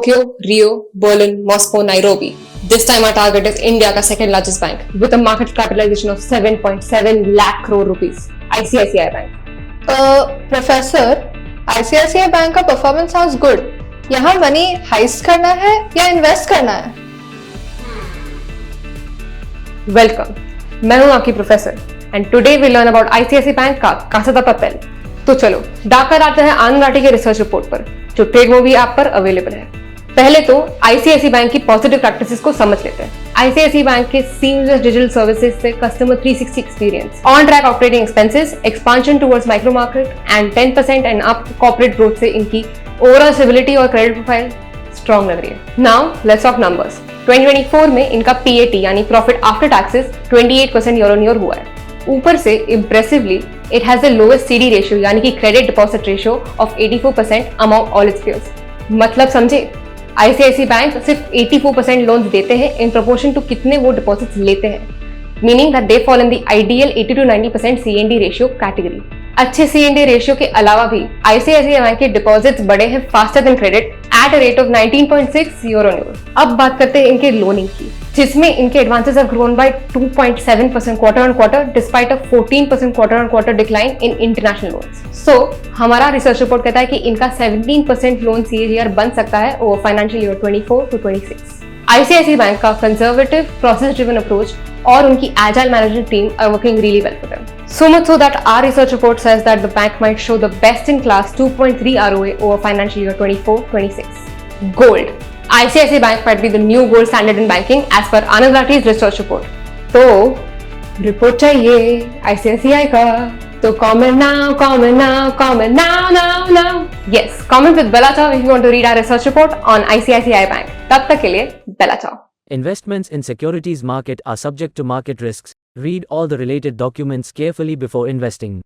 Tokyo, Rio, Berlin, Moscow, Nairobi. This time our target is India का second largest bank with a market capitalization of 7.7 lakh crore rupees. ICICI Bank. Professor, ICICI bank का performance sounds good. यहाँ money heist करना है या invest करना है? Welcome, मैं हूं आपकी professor and today we learn about ICICI bank का कासा दा पेपल. तो चलो डाकर आते हैं आनंद राठी के रिसर्च रिपोर्ट पर जो ट्रेड मूवी ऐप पर अवेलेबल है. पहले तो आईसीआईसीआई बैंक की पॉजिटिव प्रैक्टिसेस को समझ लेते हैं. आईसीआईसीआई बैंक के सीमलेस डिजिटल सर्विसेज से customer 360 experience, on track operating expenses, expansion towards micro market and 10% and up corporate growth से इनकी ओवरऑल स्टेबिलिटी और क्रेडिट प्रोफाइल स्ट्रॉन्ग लग रही है. Now let's talk numbers. 2024 में इनका PAT यानी profit after taxes 28% year on year हुआ है. ऊपर से impressively it has the lowest CD ratio यानी कि credit deposit ratio of 84% among all its peers. मतलब समझे, आईसीआईसीआई बैंक सिर्फ 84% लोन्स देते हैं इन प्रोपोर्शन टू कितने वो डिपॉजिट्स लेते हैं, meaning that they fall in the ideal 80 to 90% C&D ratio category. अच्छे C&D रेशियो के अलावा भी आईसीआईसीआई बैंक के डिपॉजिट्स बढ़े हैं faster than credit at a rate of 19.6 year on year. अब बात करते हैं इनके लोनिंग की, जिसमें इनके advances have grown by 2.7% quarter on quarter despite a 14% quarter on quarter decline in international loans. So हमारा रिसर्च रिपोर्ट कहता है कि इनका 17% लोन CAGR बन सकता है over financial year 24 to 26. ICICI bank का कंजर्वेटिव प्रोसेस ड्रिवन अप्रोच और उनकी agile management team are working really well for them. So much so that our research report says that the bank might show the best in class 2.3 ROA over financial year 24-26. Gold. ICICI Bank might be the new gold standard in banking as per Anand Rathi's research report. तो report चाहिए ICICI का तो comment now. Yes, comment with Bella Chow if you want to read our research report on ICICI Bank. तब तक के लिए Bella Chow. Investments in securities market are subject to market risks. Read all the related documents carefully before investing.